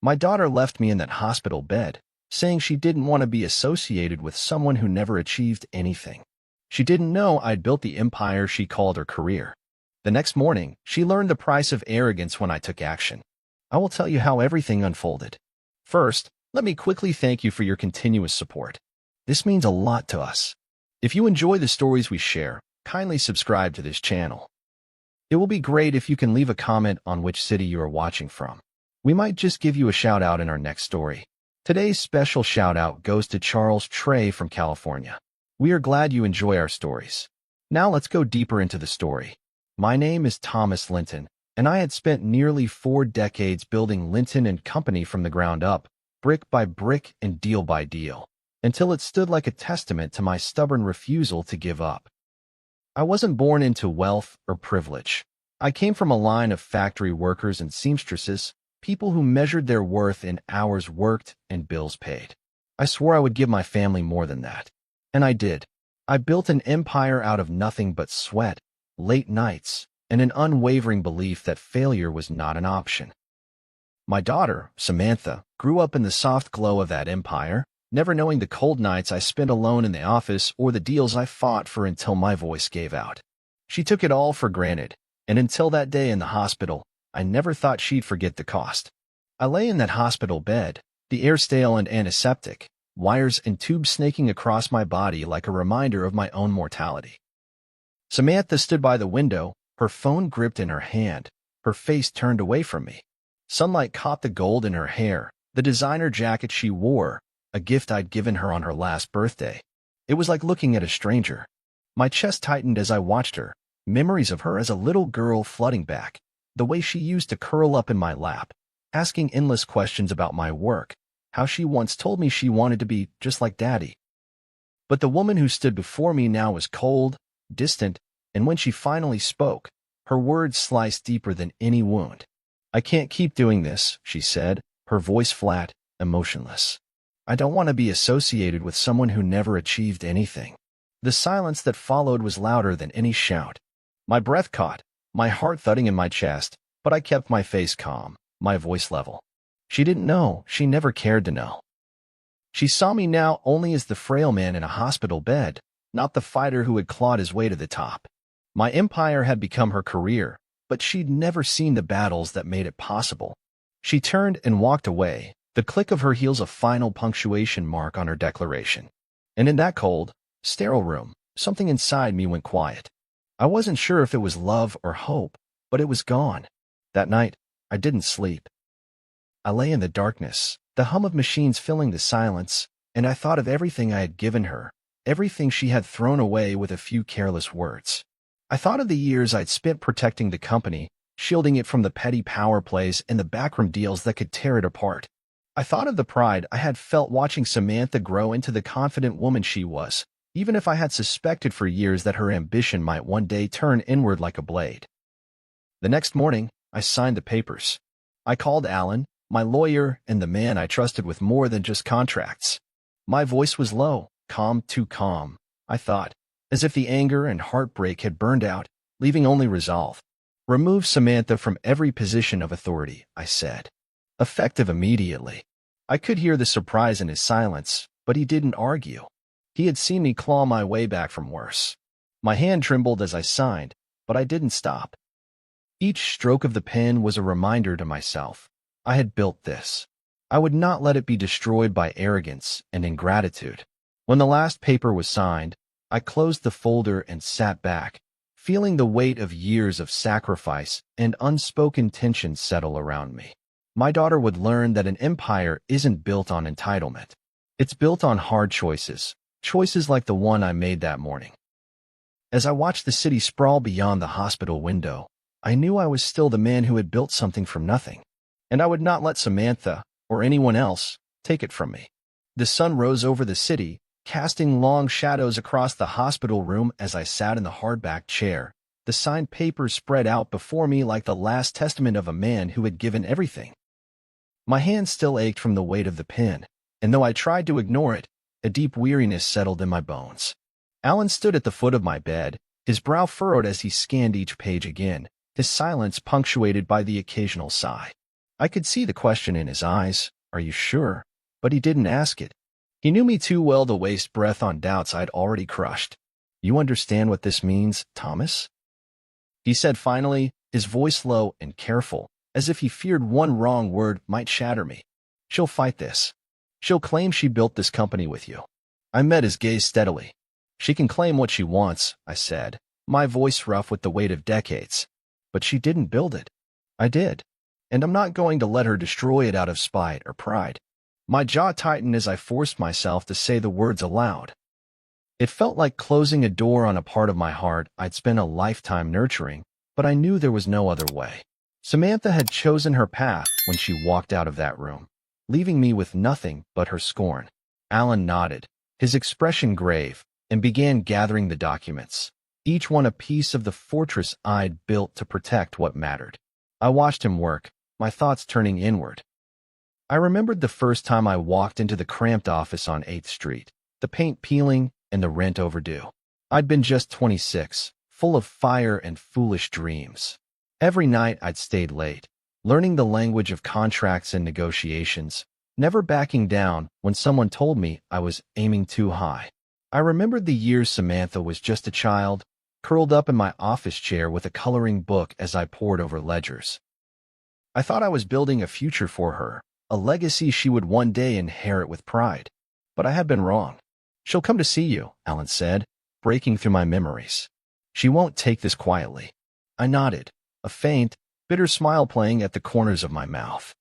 My daughter left me in that hospital bed, saying she didn't want to be associated with someone who never achieved anything. She didn't know I'd built the empire she called her career. The next morning, she learned the price of arrogance when I took action. I will tell you how everything unfolded. First, let me quickly thank you for your continuous support. This means a lot to us. If you enjoy the stories we share, kindly subscribe to this channel. It will be great if you can leave a comment on which city you are watching from. We might just give you a shout out in our next story. Today's special shout out goes to Charles Trey from California. We are glad you enjoy our stories. Now let's go deeper into the story. My name is Thomas Linton, and I had spent nearly 4 decades building Linton & Company from the ground up, brick by brick and deal by deal, until it stood like a testament to my stubborn refusal to give up. I wasn't born into wealth or privilege. I came from a line of factory workers and seamstresses, people who measured their worth in hours worked and bills paid. I swore I would give my family more than that. And I did. I built an empire out of nothing but sweat, late nights, and an unwavering belief that failure was not an option. My daughter, Samantha, grew up in the soft glow of that empire, never knowing the cold nights I spent alone in the office or the deals I fought for until my voice gave out. She took it all for granted, and until that day in the hospital, I never thought she'd forget the cost. I lay in that hospital bed, the air stale and antiseptic, wires and tubes snaking across my body like a reminder of my own mortality. Samantha stood by the window, her phone gripped in her hand, her face turned away from me. Sunlight caught the gold in her hair, the designer jacket she wore, a gift I'd given her on her last birthday. It was like looking at a stranger. My chest tightened as I watched her, memories of her as a little girl flooding back, the way she used to curl up in my lap, asking endless questions about my work, how she once told me she wanted to be just like Daddy. But the woman who stood before me now was cold, distant, and when she finally spoke, her words sliced deeper than any wound. "I can't keep doing this," she said, her voice flat, emotionless. "I don't want to be associated with someone who never achieved anything." The silence that followed was louder than any shout. My breath caught, my heart thudding in my chest, but I kept my face calm, my voice level. She didn't know, she never cared to know. She saw me now only as the frail man in a hospital bed, not the fighter who had clawed his way to the top. My empire had become her career, but she'd never seen the battles that made it possible. She turned and walked away, the click of her heels a final punctuation mark on her declaration. And in that cold, sterile room, something inside me went quiet. I wasn't sure if it was love or hope, but it was gone. That night, I didn't sleep. I lay in the darkness, the hum of machines filling the silence, and I thought of everything I had given her, everything she had thrown away with a few careless words. I thought of the years I'd spent protecting the company, shielding it from the petty power plays and the backroom deals that could tear it apart. I thought of the pride I had felt watching Samantha grow into the confident woman she was, even if I had suspected for years that her ambition might one day turn inward like a blade. The next morning, I signed the papers. I called Alan, my lawyer, and the man I trusted with more than just contracts. My voice was low, calm, too calm, I thought, as if the anger and heartbreak had burned out, leaving only resolve. "Remove Samantha from every position of authority," I said. Effective immediately. I could hear the surprise in his silence, but he didn't argue. He had seen me claw my way back from worse. My hand trembled as I signed, but I didn't stop. Each stroke of the pen was a reminder to myself. I had built this. I would not let it be destroyed by arrogance and ingratitude. When the last paper was signed, I closed the folder and sat back, feeling the weight of years of sacrifice and unspoken tension settle around me. My daughter would learn that an empire isn't built on entitlement. It's built on hard choices, choices like the one I made that morning. As I watched the city sprawl beyond the hospital window, I knew I was still the man who had built something from nothing, and I would not let Samantha, or anyone else, take it from me. The sun rose over the city, casting long shadows across the hospital room as I sat in the hardback chair, the signed papers spread out before me like the last testament of a man who had given everything. My hand still ached from the weight of the pen, and though I tried to ignore it, a deep weariness settled in my bones. Alan stood at the foot of my bed, his brow furrowed as he scanned each page again, his silence punctuated by the occasional sigh. I could see the question in his eyes. Are you sure? But he didn't ask it. He knew me too well to waste breath on doubts I'd already crushed. You understand what this means, Thomas? He said finally, his voice low and careful, as if he feared one wrong word might shatter me. She'll fight this. She'll claim she built this company with you. I met his gaze steadily. She can claim what she wants, I said, my voice rough with the weight of decades. But she didn't build it. I did. And I'm not going to let her destroy it out of spite or pride. My jaw tightened as I forced myself to say the words aloud. It felt like closing a door on a part of my heart I'd spent a lifetime nurturing, but I knew there was no other way. Samantha had chosen her path when she walked out of that room, leaving me with nothing but her scorn. Alan nodded, his expression grave, and began gathering the documents, each one a piece of the fortress I'd built to protect what mattered. I watched him work, my thoughts turning inward. I remembered the first time I walked into the cramped office on 8th Street, the paint peeling and the rent overdue. I'd been just 26, full of fire and foolish dreams. Every night I'd stayed late, learning the language of contracts and negotiations, never backing down when someone told me I was aiming too high. I remembered the years Samantha was just a child, curled up in my office chair with a coloring book as I pored over ledgers. I thought I was building a future for her, a legacy she would one day inherit with pride. But I had been wrong. She'll come to see you, Alan said, breaking through my memories. She won't take this quietly. I nodded, a faint, bitter smile playing at the corners of my mouth.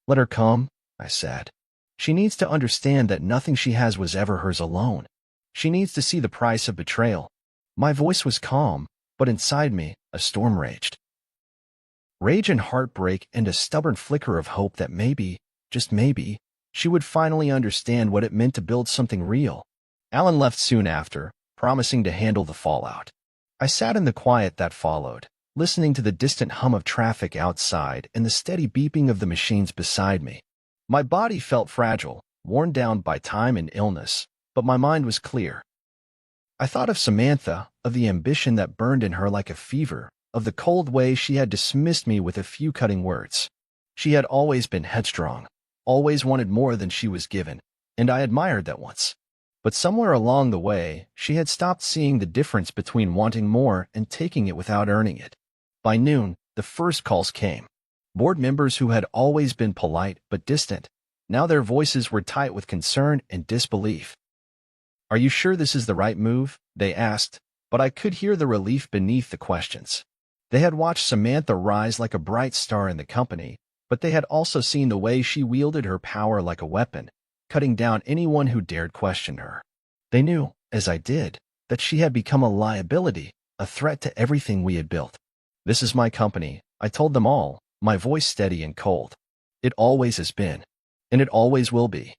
Let her come, I said. She needs to understand that nothing she has was ever hers alone. She needs to see the price of betrayal. My voice was calm, but inside me, a storm raged. Rage and heartbreak and a stubborn flicker of hope that maybe, just maybe, she would finally understand what it meant to build something real. Alan left soon after, promising to handle the fallout. I sat in the quiet that followed, listening to the distant hum of traffic outside and the steady beeping of the machines beside me. My body felt fragile, worn down by time and illness, but my mind was clear. I thought of Samantha, of the ambition that burned in her like a fever, of the cold way she had dismissed me with a few cutting words. She had always been headstrong, always wanted more than she was given, and I admired that once. But somewhere along the way, she had stopped seeing the difference between wanting more and taking it without earning it. By noon, the first calls came. Board members who had always been polite but distant. Now their voices were tight with concern and disbelief. Are you sure this is the right move? They asked, but I could hear the relief beneath the questions. They had watched Samantha rise like a bright star in the company, but they had also seen the way she wielded her power like a weapon, cutting down anyone who dared question her. They knew, as I did, that she had become a liability, a threat to everything we had built. This is my company, I told them all, my voice steady and cold. It always has been, and it always will be.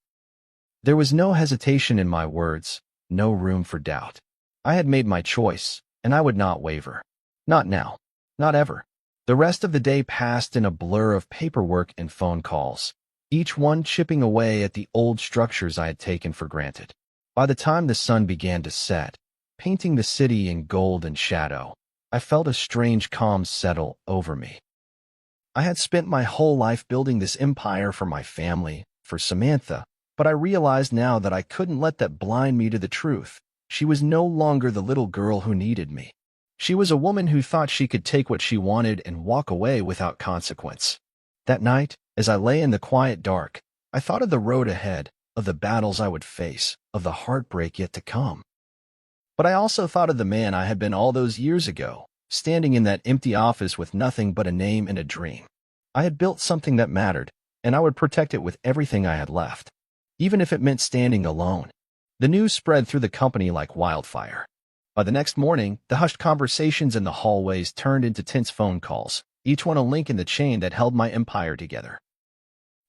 There was no hesitation in my words, no room for doubt. I had made my choice, and I would not waver. Not now. Not ever. The rest of the day passed in a blur of paperwork and phone calls, each one chipping away at the old structures I had taken for granted. By the time the sun began to set, painting the city in gold and shadow, I felt a strange calm settle over me. I had spent my whole life building this empire for my family, for Samantha, but I realized now that I couldn't let that blind me to the truth. She was no longer the little girl who needed me. She was a woman who thought she could take what she wanted and walk away without consequence. That night, as I lay in the quiet dark, I thought of the road ahead, of the battles I would face, of the heartbreak yet to come. But I also thought of the man I had been all those years ago, standing in that empty office with nothing but a name and a dream. I had built something that mattered, and I would protect it with everything I had left, even if it meant standing alone. The news spread through the company like wildfire. By the next morning, the hushed conversations in the hallways turned into tense phone calls, each one a link in the chain that held my empire together.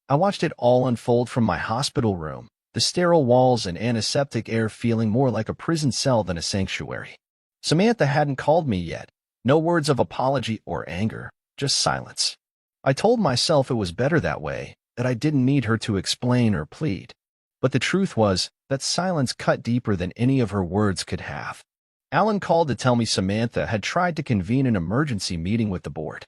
I watched it all unfold from my hospital room, the sterile walls and antiseptic air feeling more like a prison cell than a sanctuary. Samantha hadn't called me yet. No words of apology or anger, just silence. I told myself it was better that way, that I didn't need her to explain or plead. But the truth was that silence cut deeper than any of her words could have. Alan called to tell me Samantha had tried to convene an emergency meeting with the board.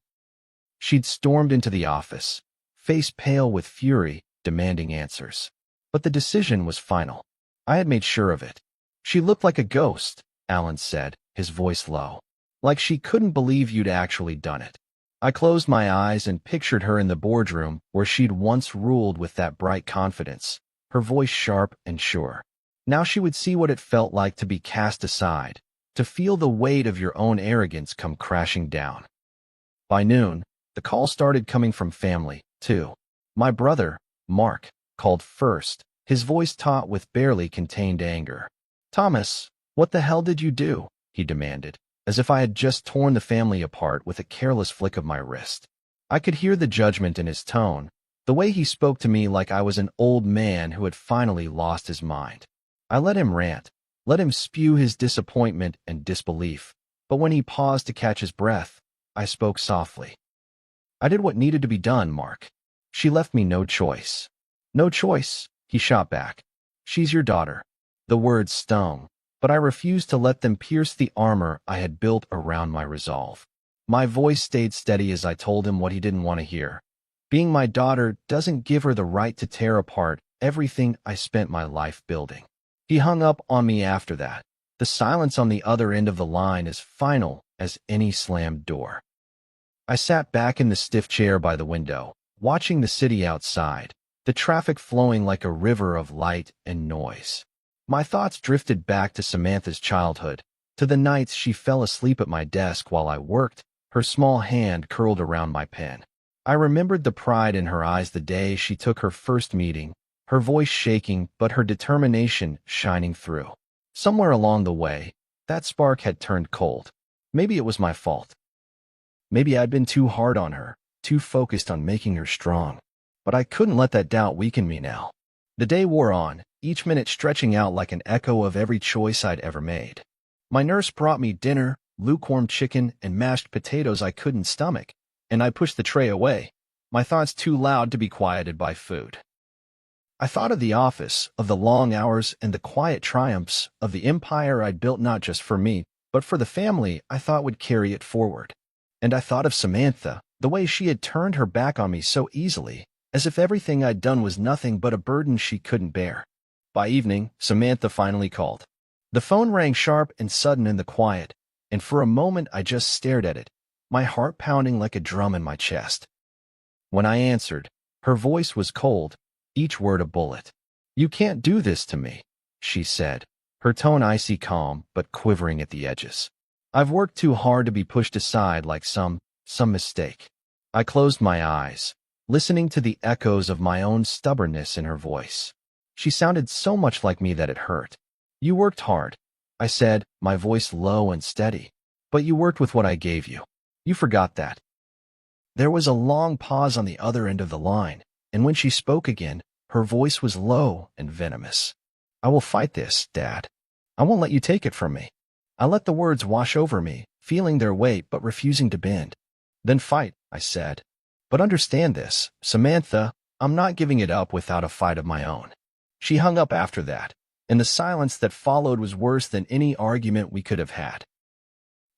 She'd stormed into the office, face pale with fury, demanding answers. But the decision was final. I had made sure of it. She looked like a ghost, Alan said, his voice low. Like she couldn't believe you'd actually done it. I closed my eyes and pictured her in the boardroom where she'd once ruled with that bright confidence, her voice sharp and sure. Now she would see what it felt like to be cast aside, to feel the weight of your own arrogance come crashing down. By noon, the call started coming from family, too. My brother, Mark, called first, his voice taut with barely contained anger. "Thomas, what the hell did you do?" he demanded, as if I had just torn the family apart with a careless flick of my wrist. I could hear the judgment in his tone, the way he spoke to me like I was an old man who had finally lost his mind. I let him rant, let him spew his disappointment and disbelief, but when he paused to catch his breath, I spoke softly. "I did what needed to be done, Mark. She left me no choice." "No choice," he shot back. "She's your daughter." The words stung, but I refused to let them pierce the armor I had built around my resolve. My voice stayed steady as I told him what he didn't want to hear. Being my daughter doesn't give her the right to tear apart everything I spent my life building. He hung up on me after that. The silence on the other end of the line as final as any slammed door. I sat back in the stiff chair by the window, watching the city outside, the traffic flowing like a river of light and noise. My thoughts drifted back to Samantha's childhood, to the nights she fell asleep at my desk while I worked, her small hand curled around my pen. I remembered the pride in her eyes the day she took her first meeting, her voice shaking but her determination shining through. Somewhere along the way, that spark had turned cold. Maybe it was my fault. Maybe I'd been too hard on her, too focused on making her strong. But I couldn't let that doubt weaken me now. The day wore on, each minute stretching out like an echo of every choice I'd ever made. My nurse brought me dinner, lukewarm chicken, and mashed potatoes I couldn't stomach, and I pushed the tray away, my thoughts too loud to be quieted by food. I thought of the office, of the long hours and the quiet triumphs of the empire I'd built not just for me, but for the family I thought would carry it forward. And I thought of Samantha, the way she had turned her back on me so easily, as if everything I'd done was nothing but a burden she couldn't bear. By evening, Samantha finally called. The phone rang sharp and sudden in the quiet, and for a moment I just stared at it, my heart pounding like a drum in my chest. When I answered, her voice was cold, each word a bullet. "You can't do this to me," she said, her tone icy calm but quivering at the edges. "I've worked too hard to be pushed aside like some mistake." I closed my eyes, listening to the echoes of my own stubbornness in her voice. She sounded so much like me that it hurt. "You worked hard," I said, my voice low and steady, "but you worked with what I gave you. You forgot that." There was a long pause on the other end of the line, and when she spoke again, her voice was low and venomous. "I will fight this, Dad. I won't let you take it from me." I let the words wash over me, feeling their weight but refusing to bend. "Then fight," I said. "But understand this, Samantha, I'm not giving it up without a fight of my own." She hung up after that, and the silence that followed was worse than any argument we could have had.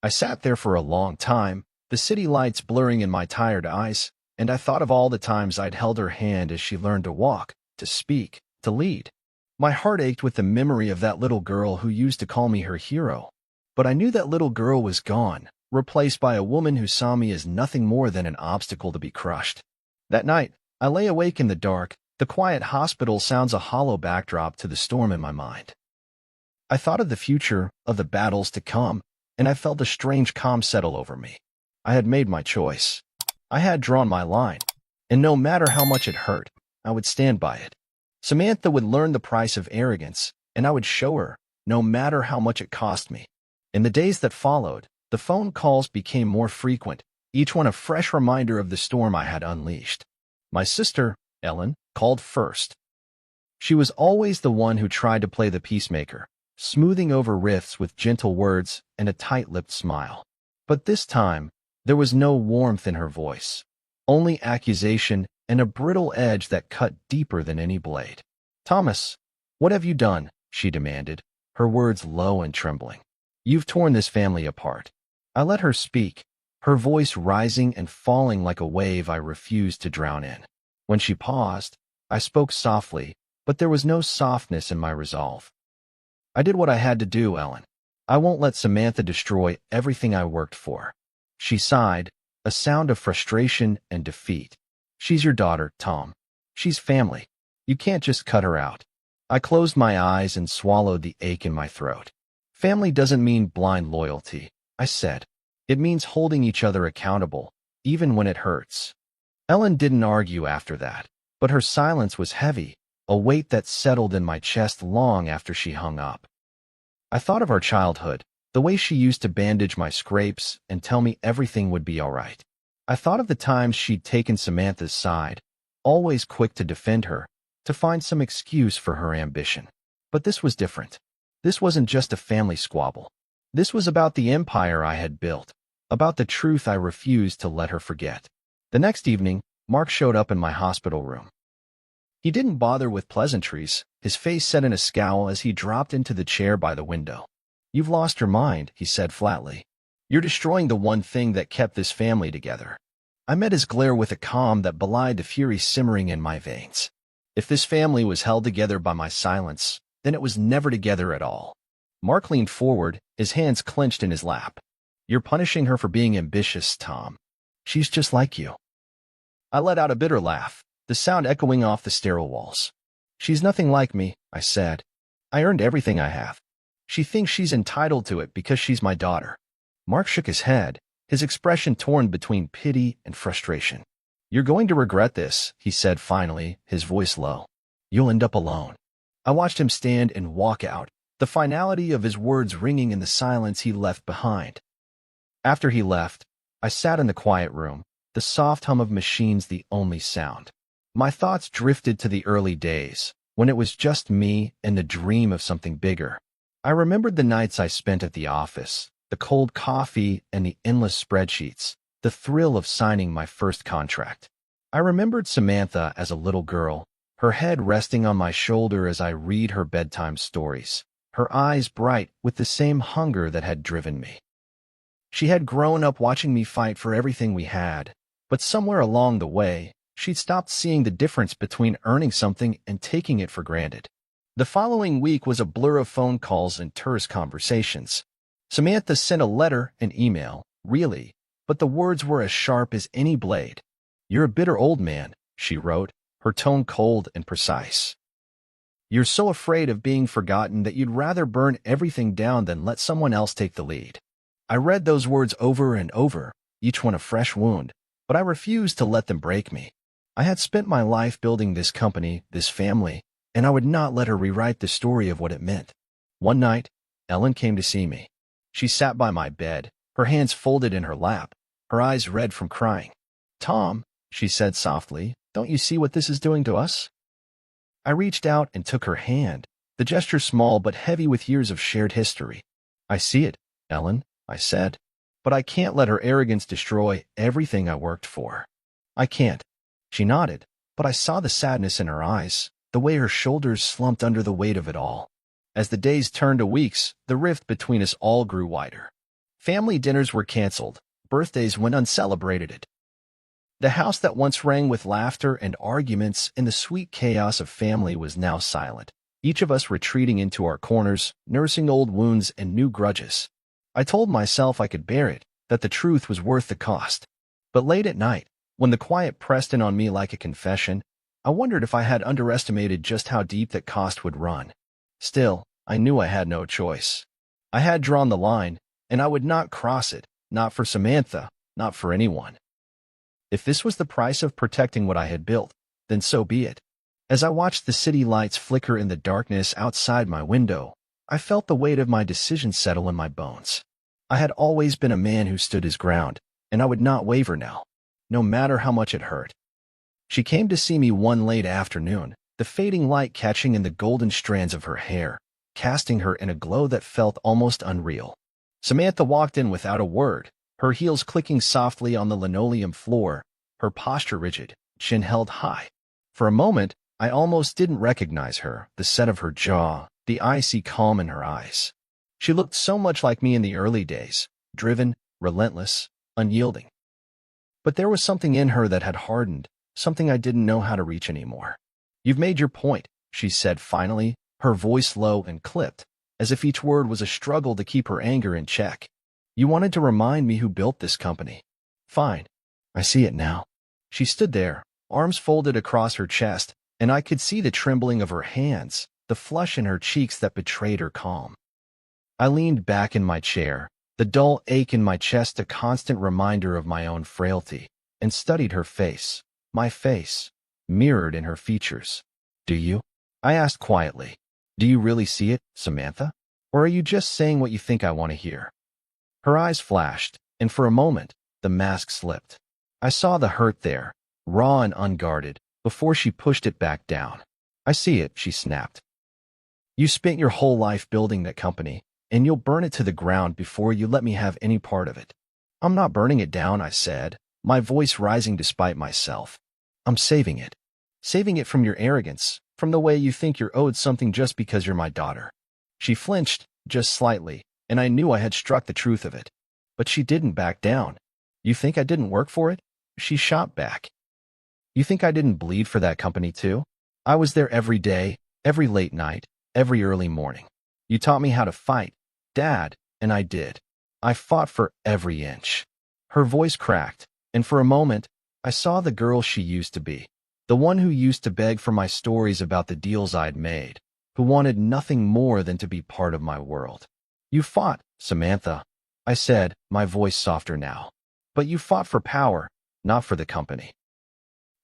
I sat there for a long time, the city lights blurring in my tired eyes, and I thought of all the times I'd held her hand as she learned to walk, to speak, to lead. My heart ached with the memory of that little girl who used to call me her hero. But I knew that little girl was gone, replaced by a woman who saw me as nothing more than an obstacle to be crushed. That night, I lay awake in the dark, the quiet hospital sounds a hollow backdrop to the storm in my mind. I thought of the future, of the battles to come, and I felt a strange calm settle over me. I had made my choice. I had drawn my line, and no matter how much it hurt, I would stand by it. Samantha would learn the price of arrogance, and I would show her, no matter how much it cost me. In the days that followed, the phone calls became more frequent, each one a fresh reminder of the storm I had unleashed. My sister, Ellen, called first. She was always the one who tried to play the peacemaker, smoothing over rifts with gentle words and a tight-lipped smile. But this time, there was no warmth in her voice, only accusation and a brittle edge that cut deeper than any blade. "Thomas, what have you done?" she demanded, her words low and trembling. "You've torn this family apart." I let her speak, her voice rising and falling like a wave I refused to drown in. When she paused, I spoke softly, but there was no softness in my resolve. I did what I had to do, Ellen. I won't let Samantha destroy everything I worked for. She sighed, a sound of frustration and defeat. She's your daughter, Tom. She's family. You can't just cut her out. I closed my eyes and swallowed the ache in my throat. Family doesn't mean blind loyalty, I said. It means holding each other accountable, even when it hurts. Ellen didn't argue after that, but her silence was heavy, a weight that settled in my chest long after she hung up. I thought of our childhood, the way she used to bandage my scrapes and tell me everything would be all right. I thought of the times she'd taken Samantha's side, always quick to defend her, to find some excuse for her ambition. But this was different. This wasn't just a family squabble. This was about the empire I had built, about the truth I refused to let her forget. The next evening, Mark showed up in my hospital room. He didn't bother with pleasantries, his face set in a scowl as he dropped into the chair by the window. "You've lost your mind," he said flatly. "You're destroying the one thing that kept this family together." I met his glare with a calm that belied the fury simmering in my veins. If this family was held together by my silence, then it was never together at all. Mark leaned forward, his hands clenched in his lap. "You're punishing her for being ambitious, Tom. She's just like you." I let out a bitter laugh, the sound echoing off the sterile walls. "She's nothing like me," I said. "I earned everything I have. She thinks she's entitled to it because she's my daughter." Mark shook his head, his expression torn between pity and frustration. "You're going to regret this," he said finally, his voice low. "You'll end up alone." I watched him stand and walk out, the finality of his words ringing in the silence he left behind. After he left, I sat in the quiet room, the soft hum of machines the only sound. My thoughts drifted to the early days, when it was just me and the dream of something bigger. I remembered the nights I spent at the office, the cold coffee and the endless spreadsheets, the thrill of signing my first contract. I remembered Samantha as a little girl, her head resting on my shoulder as I read her bedtime stories, her eyes bright with the same hunger that had driven me. She had grown up watching me fight for everything we had, but somewhere along the way, she'd stopped seeing the difference between earning something and taking it for granted. The following week was a blur of phone calls and terse conversations. Samantha sent a letter and email, really, but the words were as sharp as any blade. "You're a bitter old man," she wrote, her tone cold and precise. "You're so afraid of being forgotten that you'd rather burn everything down than let someone else take the lead." I read those words over and over, each one a fresh wound, but I refused to let them break me. I had spent my life building this company, this family, and I would not let her rewrite the story of what it meant. One night, Ellen came to see me. She sat by my bed, her hands folded in her lap, her eyes red from crying. "Tom," she said softly, "don't you see what this is doing to us?" I reached out and took her hand, the gesture small but heavy with years of shared history. "I see it, Ellen," I said, "but I can't let her arrogance destroy everything I worked for. I can't." She nodded, but I saw the sadness in her eyes, the way her shoulders slumped under the weight of it all. As the days turned to weeks, the rift between us all grew wider. Family dinners were canceled, birthdays went uncelebrated. The house that once rang with laughter and arguments in the sweet chaos of family was now silent, each of us retreating into our corners, nursing old wounds and new grudges. I told myself I could bear it, that the truth was worth the cost. But late at night, when the quiet pressed in on me like a confession, I wondered if I had underestimated just how deep that cost would run. Still, I knew I had no choice. I had drawn the line, and I would not cross it, not for Samantha, not for anyone. If this was the price of protecting what I had built, then so be it. As I watched the city lights flicker in the darkness outside my window, I felt the weight of my decision settle in my bones. I had always been a man who stood his ground, and I would not waver now, no matter how much it hurt. She came to see me one late afternoon, the fading light catching in the golden strands of her hair, casting her in a glow that felt almost unreal. Samantha walked in without a word, her heels clicking softly on the linoleum floor, her posture rigid, chin held high. For a moment, I almost didn't recognize her, the set of her jaw, the icy calm in her eyes. She looked so much like me in the early days, driven, relentless, unyielding. But there was something in her that had hardened, something I didn't know how to reach anymore. You've made your point, she said finally, her voice low and clipped, as if each word was a struggle to keep her anger in check. You wanted to remind me who built this company. Fine. I see it now. She stood there, arms folded across her chest, and I could see the trembling of her hands, the flush in her cheeks that betrayed her calm. I leaned back in my chair, the dull ache in my chest a constant reminder of my own frailty, and studied her face, my face, mirrored in her features. Do you? I asked quietly. Do you really see it, Samantha? Or are you just saying what you think I want to hear? Her eyes flashed, and for a moment, the mask slipped. I saw the hurt there, raw and unguarded, before she pushed it back down. I see it, she snapped. You spent your whole life building that company, and you'll burn it to the ground before you let me have any part of it. I'm not burning it down, I said, my voice rising despite myself. I'm saving it. Saving it from your arrogance, from the way you think you're owed something just because you're my daughter. She flinched, just slightly, and I knew I had struck the truth of it. But she didn't back down. You think I didn't work for it? She shot back. You think I didn't bleed for that company too? I was there every day, every late night, every early morning. You taught me how to fight, Dad, and I did. I fought for every inch. Her voice cracked, and for a moment, I saw the girl she used to be. The one who used to beg for my stories about the deals I'd made, who wanted nothing more than to be part of my world. You fought, Samantha, I said, my voice softer now. But you fought for power, not for the company.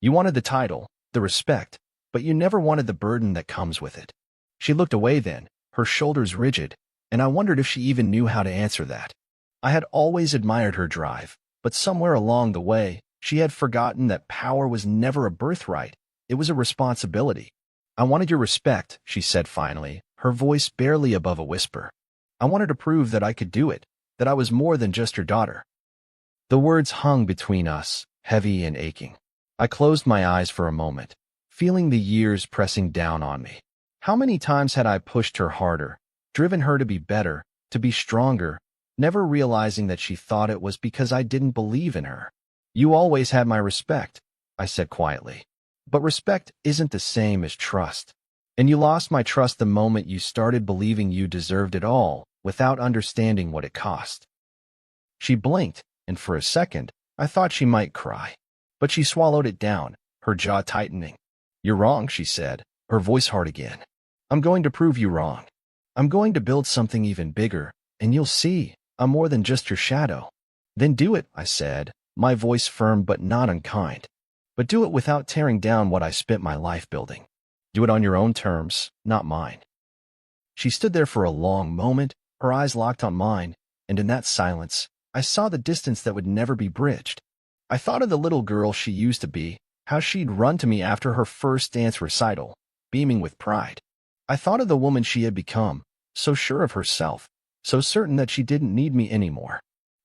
You wanted the title, the respect, but you never wanted the burden that comes with it. She looked away then, her shoulders rigid, and I wondered if she even knew how to answer that. I had always admired her drive, but somewhere along the way, she had forgotten that power was never a birthright, it was a responsibility. I wanted your respect, she said finally, her voice barely above a whisper. I wanted to prove that I could do it, that I was more than just your daughter. The words hung between us, heavy and aching. I closed my eyes for a moment, feeling the years pressing down on me. How many times had I pushed her harder, driven her to be better, to be stronger, never realizing that she thought it was because I didn't believe in her. You always had my respect, I said quietly. But respect isn't the same as trust. And you lost my trust the moment you started believing you deserved it all, without understanding what it cost. She blinked, and for a second, I thought she might cry. But she swallowed it down, her jaw tightening. You're wrong, she said, her voice hard again. I'm going to prove you wrong. I'm going to build something even bigger, and you'll see, I'm more than just your shadow. Then do it, I said, my voice firm but not unkind. But do it without tearing down what I spent my life building. Do it on your own terms, not mine. She stood there for a long moment, her eyes locked on mine, and in that silence, I saw the distance that would never be bridged. I thought of the little girl she used to be, how she'd run to me after her first dance recital, beaming with pride. I thought of the woman she had become, so sure of herself, so certain that she didn't need me anymore.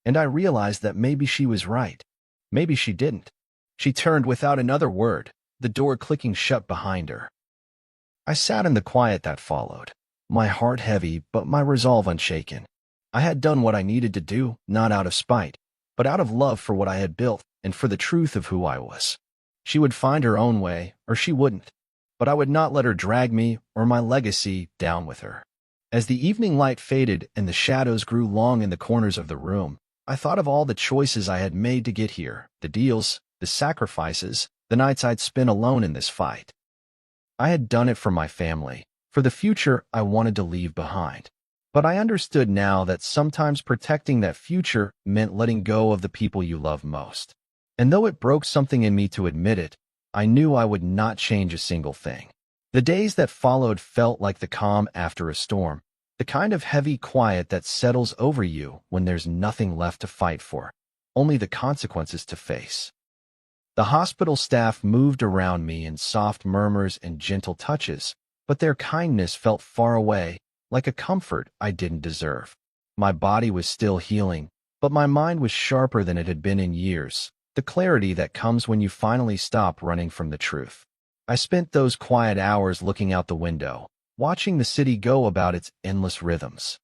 And I realized that maybe she was right. Maybe she didn't. She turned without another word, the door clicking shut behind her. I sat in the quiet that followed, my heart heavy but my resolve unshaken. I had done what I needed to do, not out of spite, but out of love for what I had built and for the truth of who I was. She would find her own way, or she wouldn't, but I would not let her drag me or my legacy down with her. As the evening light faded and the shadows grew long in the corners of the room, I thought of all the choices I had made to get here, the deals, the sacrifices, the nights I'd spent alone in this fight. I had done it for my family, for the future I wanted to leave behind. But I understood now that sometimes protecting that future meant letting go of the people you love most. And though it broke something in me to admit it, I knew I would not change a single thing. The days that followed felt like the calm after a storm, the kind of heavy quiet that settles over you when there's nothing left to fight for, only the consequences to face. The hospital staff moved around me in soft murmurs and gentle touches, but their kindness felt far away, like a comfort I didn't deserve. My body was still healing, but my mind was sharper than it had been in years, the clarity that comes when you finally stop running from the truth. I spent those quiet hours looking out the window, watching the city go about its endless rhythms.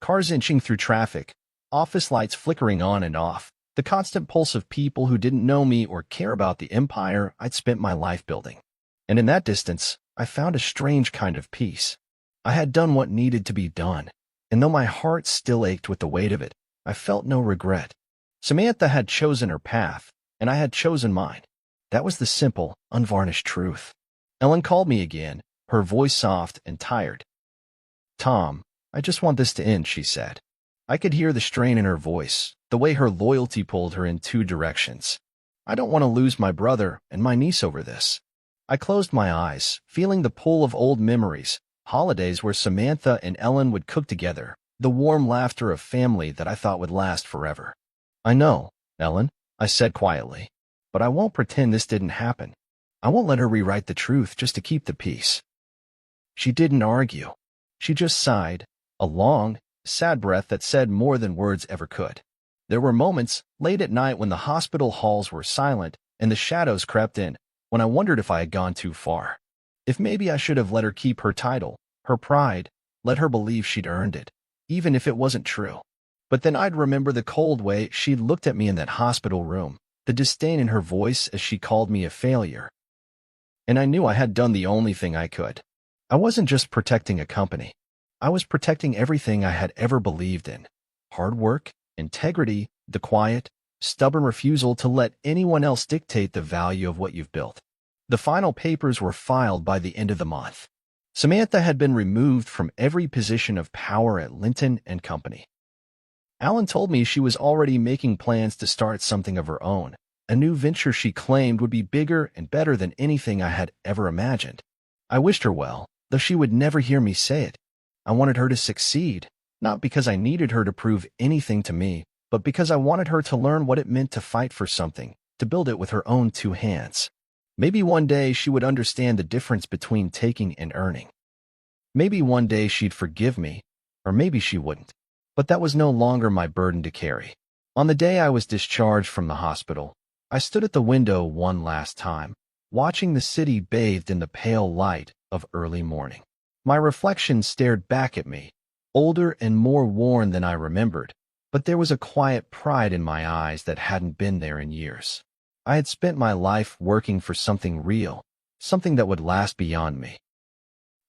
Cars inching through traffic, office lights flickering on and off, The constant pulse of people who didn't know me or care about the empire I'd spent my life building. And in that distance, I found a strange kind of peace. I had done what needed to be done, and though my heart still ached with the weight of it, I felt no regret. Samantha had chosen her path, and I had chosen mine. That was the simple, unvarnished truth. Ellen called me again, her voice soft and tired. "Tom, I just want this to end," she said. I could hear the strain in her voice, the way her loyalty pulled her in two directions. I don't want to lose my brother and my niece over this. I closed my eyes, feeling the pull of old memories, holidays where Samantha and Ellen would cook together, the warm laughter of family that I thought would last forever. "I know, Ellen," I said quietly, "but I won't pretend this didn't happen. I won't let her rewrite the truth just to keep the peace." She didn't argue. She just sighed, a long, sad breath that said more than words ever could. There were moments, late at night when the hospital halls were silent and the shadows crept in, when I wondered if I had gone too far. If maybe I should have let her keep her title, her pride, let her believe she'd earned it, even if it wasn't true. But then I'd remember the cold way she'd looked at me in that hospital room, the disdain in her voice as she called me a failure. And I knew I had done the only thing I could. I wasn't just protecting a company. I was protecting everything I had ever believed in. Hard work, integrity, the quiet, stubborn refusal to let anyone else dictate the value of what you've built. The final papers were filed by the end of the month. Samantha had been removed from every position of power at Linton and Company. Alan told me she was already making plans to start something of her own, a new venture she claimed would be bigger and better than anything I had ever imagined. I wished her well, though she would never hear me say it. I wanted her to succeed, not because I needed her to prove anything to me, but because I wanted her to learn what it meant to fight for something, to build it with her own two hands. Maybe one day she would understand the difference between taking and earning. Maybe one day she'd forgive me, or maybe she wouldn't. But that was no longer my burden to carry. On the day I was discharged from the hospital, I stood at the window one last time, watching the city bathed in the pale light of early morning. My reflection stared back at me, older and more worn than I remembered, but there was a quiet pride in my eyes that hadn't been there in years. I had spent my life working for something real, something that would last beyond me.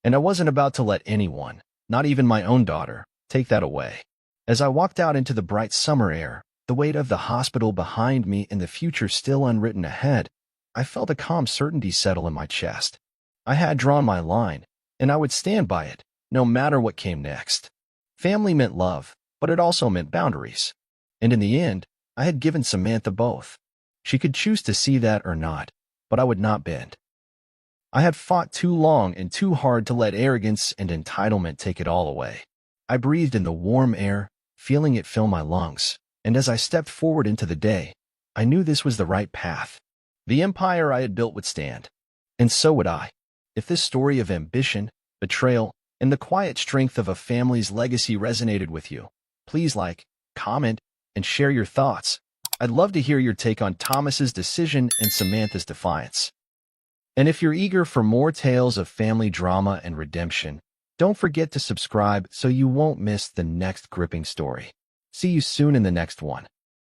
And I wasn't about to let anyone, not even my own daughter, take that away. As I walked out into the bright summer air, the weight of the hospital behind me and the future still unwritten ahead, I felt a calm certainty settle in my chest. I had drawn my line, and I would stand by it, no matter what came next. Family meant love, but it also meant boundaries. And in the end, I had given Samantha both. She could choose to see that or not, but I would not bend. I had fought too long and too hard to let arrogance and entitlement take it all away. I breathed in the warm air, feeling it fill my lungs, and as I stepped forward into the day, I knew this was the right path. The empire I had built would stand, and so would I. If this story of ambition, betrayal, and the quiet strength of a family's legacy resonated with you, please like, comment, and share your thoughts. I'd love to hear your take on Thomas's decision and Samantha's defiance. And if you're eager for more tales of family drama and redemption, don't forget to subscribe so you won't miss the next gripping story. See you soon in the next one.